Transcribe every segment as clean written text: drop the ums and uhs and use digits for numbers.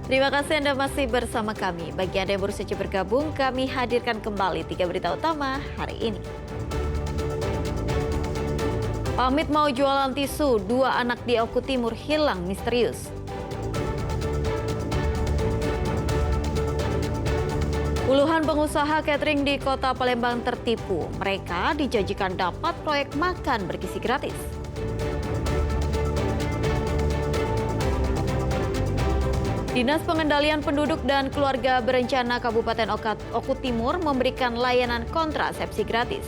Terima kasih Anda masih bersama kami. Bagi Anda yang baru saja bergabung, kami hadirkan kembali 3 berita utama hari ini. Pamit mau jualan tisu, 2 anak di Oku Timur hilang misterius. Puluhan pengusaha catering di Kota Palembang tertipu. Mereka dijanjikan dapat proyek makan bergizi gratis. Dinas Pengendalian Penduduk dan Keluarga Berencana Kabupaten Oku Timur memberikan layanan kontrasepsi gratis.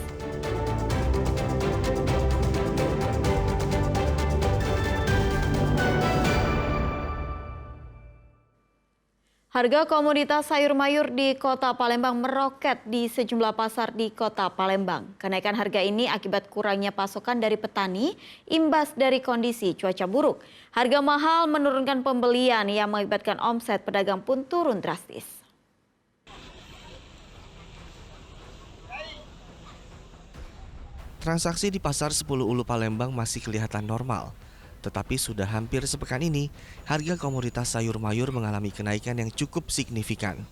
Harga komoditas sayur mayur di Kota Palembang meroket di sejumlah pasar di Kota Palembang. Kenaikan harga ini akibat kurangnya pasokan dari petani, imbas dari kondisi cuaca buruk. Harga mahal menurunkan pembelian yang mengakibatkan omset pedagang pun turun drastis. Transaksi di Pasar 10 Ulu Palembang masih kelihatan normal. Tetapi sudah hampir sepekan ini, harga komoditas sayur mayur mengalami kenaikan yang cukup signifikan.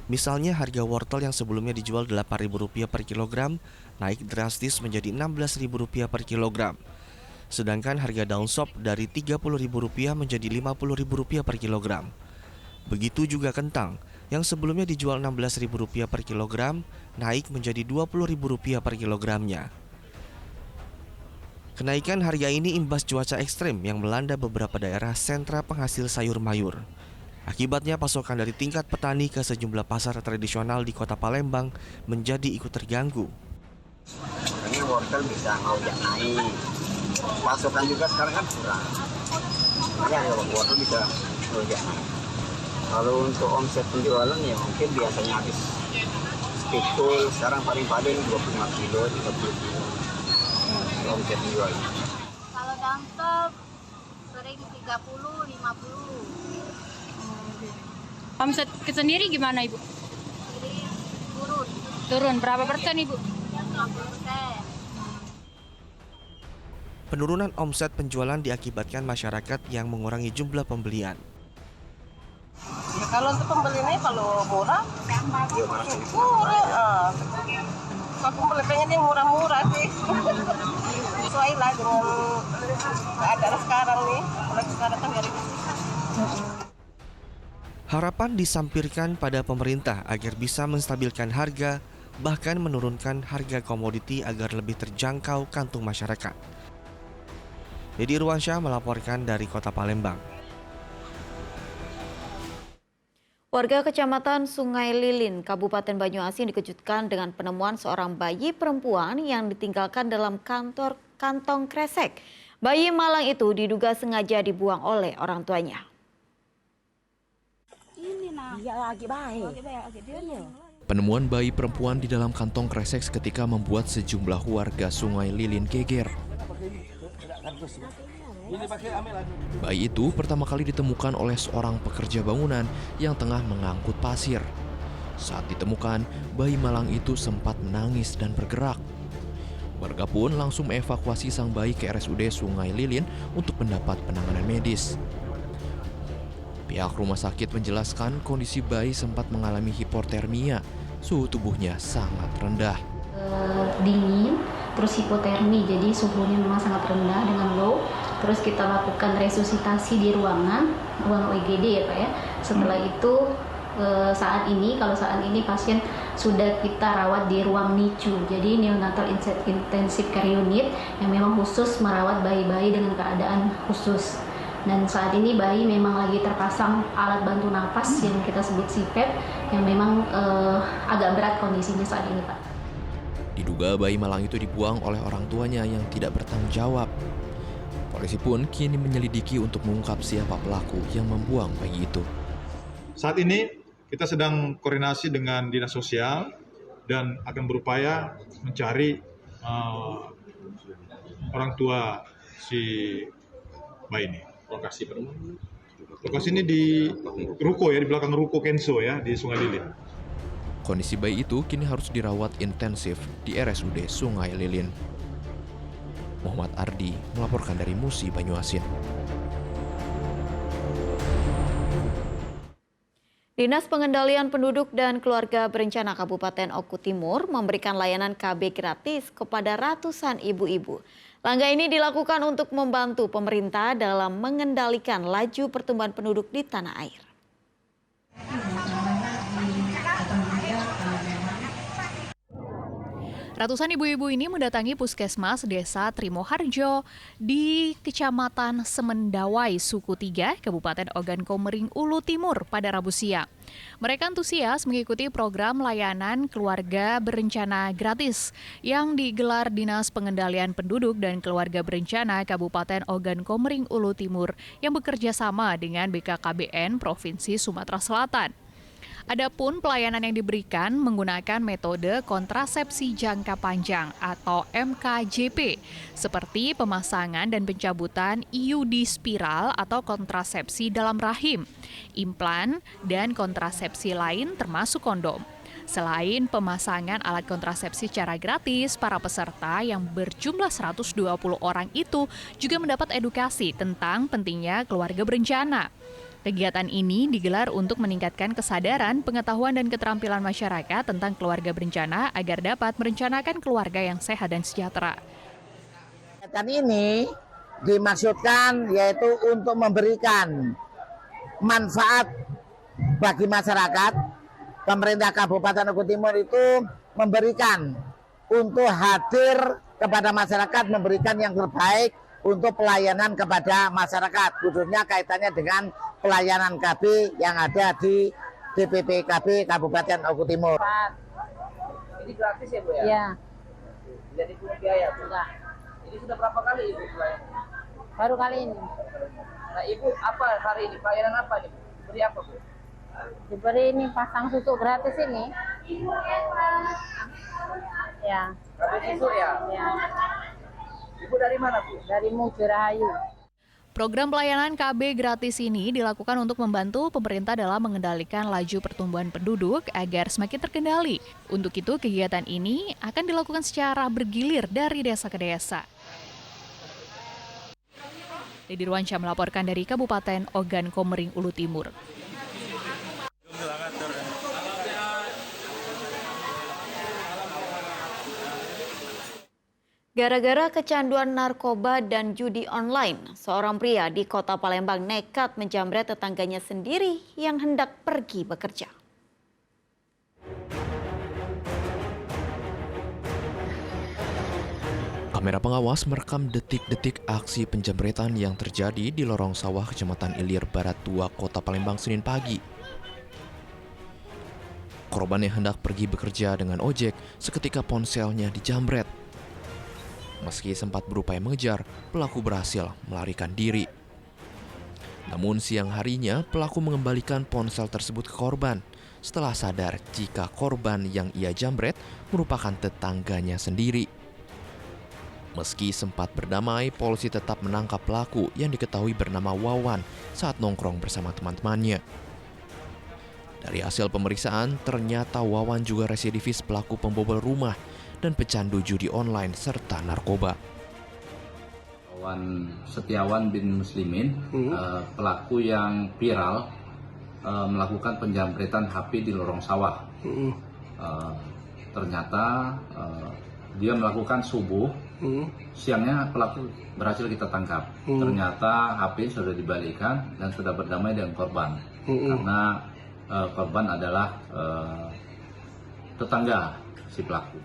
Misalnya harga wortel yang sebelumnya dijual Rp8.000 per kilogram, naik drastis menjadi Rp16.000 per kilogram. Sedangkan harga daun sop dari Rp30.000 menjadi Rp50.000 per kilogram. Begitu juga kentang, yang sebelumnya dijual Rp16.000 per kilogram, naik menjadi Rp20.000 per kilogramnya. Kenaikan harga ini imbas cuaca ekstrim yang melanda beberapa daerah sentra penghasil sayur mayur. Akibatnya pasokan dari tingkat petani ke sejumlah pasar tradisional di Kota Palembang menjadi ikut terganggu. Ini wortel bisa ngojek naik, pasokan juga sekarang kan kurang. Ya kalau wortel bisa ngojek naik. Kalau untuk omset penjualan ya mungkin biasanya habis pikul, sekarang paling-paling 25 kilo, 30 kilo. Omset jual. Kalau daun sop sering 30, 50. Omset sendiri gimana Ibu? Jadi turun Turun berapa persen Ibu? 50%. Penurunan omset penjualan diakibatkan masyarakat yang mengurangi jumlah pembelian. Ya, kalau untuk pembelinya kalau murah, murah. Kalau pembeli pengen yang murah-murah sih. Sesuai lah dengan keadaan sekarang nih. Kalau sekarang kan dari Harapan disampirkan pada pemerintah agar bisa menstabilkan harga, bahkan menurunkan harga komoditi agar lebih terjangkau kantung masyarakat. Dedi Ruansyah melaporkan dari Kota Palembang. Warga Kecamatan Sungai Lilin, Kabupaten Banyuasin dikejutkan dengan penemuan seorang bayi perempuan yang ditinggalkan dalam kantong kresek. Bayi malang itu diduga sengaja dibuang oleh orang tuanya. Penemuan bayi perempuan di dalam kantong kresek seketika membuat sejumlah warga Sungai Lilin geger. Bayi itu pertama kali ditemukan oleh seorang pekerja bangunan yang tengah mengangkut pasir. Saat ditemukan, bayi malang itu sempat menangis dan bergerak. Warga pun langsung mengevakuasi sang bayi ke RSUD Sungai Lilin untuk mendapat penanganan medis. Pihak rumah sakit menjelaskan kondisi bayi sempat mengalami hipotermia. Suhu tubuhnya sangat rendah. Dingin, terus hipotermi, jadi suhunya memang sangat rendah dengan low. Terus kita lakukan resusitasi di ruang UGD ya Pak ya. Setelah itu saat ini pasien sudah kita rawat di ruang NICU, jadi neonatal intensive care unit yang memang khusus merawat bayi-bayi dengan keadaan khusus. Dan saat ini bayi memang lagi terpasang alat bantu napas yang kita sebut CPAP yang memang agak berat kondisinya saat ini Pak. Diduga bayi malang itu dibuang oleh orang tuanya yang tidak bertanggung jawab. Polisi pun kini menyelidiki untuk mengungkap siapa pelaku yang membuang bayi itu. Saat ini kita sedang koordinasi dengan Dinas Sosial dan akan berupaya mencari orang tua si bayi ini. Lokasi ini di ruko ya, di belakang ruko Kenso ya, di Sungai Lilin. Kondisi bayi itu kini harus dirawat intensif di RSUD Sungai Lilin. Muhammad Ardi melaporkan dari Musi, Banyuasin. Dinas Pengendalian Penduduk dan Keluarga Berencana Kabupaten Oku Timur memberikan layanan KB gratis kepada ratusan ibu-ibu. Langkah ini dilakukan untuk membantu pemerintah dalam mengendalikan laju pertumbuhan penduduk di tanah air. Ratusan ibu-ibu ini mendatangi Puskesmas Desa Trimoharjo di Kecamatan Semendawai, Suku 3, Kabupaten Ogan Komering Ulu Timur pada Rabu siang. Mereka antusias mengikuti program layanan keluarga berencana gratis yang digelar Dinas Pengendalian Penduduk dan Keluarga Berencana Kabupaten Ogan Komering Ulu Timur yang bekerja sama dengan BKKBN Provinsi Sumatera Selatan. Adapun pelayanan yang diberikan menggunakan metode kontrasepsi jangka panjang atau MKJP, seperti pemasangan dan pencabutan IUD spiral atau kontrasepsi dalam rahim, implan, dan kontrasepsi lain termasuk kondom. Selain pemasangan alat kontrasepsi secara gratis, para peserta yang berjumlah 120 orang itu juga mendapat edukasi tentang pentingnya keluarga berencana. Kegiatan ini digelar untuk meningkatkan kesadaran, pengetahuan, dan keterampilan masyarakat tentang keluarga berencana agar dapat merencanakan keluarga yang sehat dan sejahtera. Kegiatan ini dimaksudkan yaitu untuk memberikan manfaat bagi masyarakat. Pemerintah Kabupaten Oku Timur itu memberikan untuk hadir kepada masyarakat, memberikan yang terbaik untuk pelayanan kepada masyarakat, khususnya kaitannya dengan pelayanan KB yang ada di DPP KB Kabupaten Oku Timur. Ini gratis ya Bu ya? Iya. Tidak dipungut biaya Bu? Enggak. Ini sudah berapa kali Ibu pelayanan? Baru kali ini. Nah Ibu apa hari ini? Pelayanan apa nih Bu? Beri apa Bu? Diberi ini pasang susu gratis ini. Ya. Gratis susu ya? Ya. Ibu dari mana Bu? Dari Mugi Rahayu. Program pelayanan KB gratis ini dilakukan untuk membantu pemerintah dalam mengendalikan laju pertumbuhan penduduk agar semakin terkendali. Untuk itu, kegiatan ini akan dilakukan secara bergilir dari desa ke desa. Dedy Ruansyah melaporkan dari Kabupaten Ogan Komering Ulu Timur. Gara-gara kecanduan narkoba dan judi online, seorang pria di Kota Palembang nekat menjamret tetangganya sendiri yang hendak pergi bekerja. Kamera pengawas merekam detik-detik aksi penjamretan yang terjadi di lorong sawah Kecamatan Ilir Barat 2, Kota Palembang, Senin pagi. Korban yang hendak pergi bekerja dengan ojek, seketika ponselnya dijamret. Meski sempat berupaya mengejar, pelaku berhasil melarikan diri. Namun siang harinya, pelaku mengembalikan ponsel tersebut ke korban setelah sadar jika korban yang ia jambret merupakan tetangganya sendiri. Meski sempat berdamai, polisi tetap menangkap pelaku yang diketahui bernama Wawan saat nongkrong bersama teman-temannya. Dari hasil pemeriksaan, ternyata Wawan juga residivis pelaku pembobol rumah dan pecandu judi online serta narkoba. Wawan Setiawan bin Muslimin, pelaku yang viral melakukan penjamretan HP di lorong sawah. Ternyata dia melakukan subuh, siangnya pelaku berhasil kita tangkap. Ternyata HP sudah dibalikan dan sudah berdamai dengan korban, karena korban adalah tetangga si pelaku.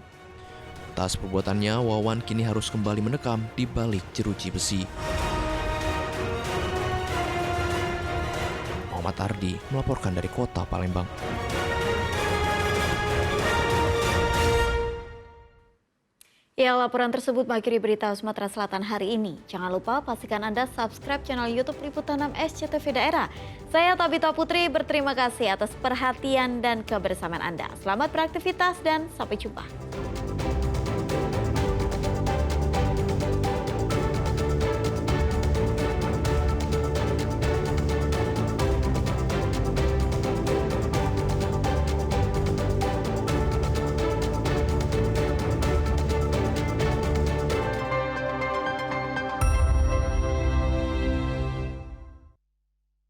Atas perbuatannya, Wawan kini harus kembali mendekam di balik jeruji besi. Muhammad Ardi melaporkan dari Kota Palembang. Ya, laporan tersebut mengakhiri berita Sumatera Selatan hari ini. Jangan lupa pastikan Anda subscribe channel YouTube Liputan 6 SCTV Daerah. Saya Tabita Putri berterima kasih atas perhatian dan kebersamaan Anda. Selamat beraktivitas dan sampai jumpa.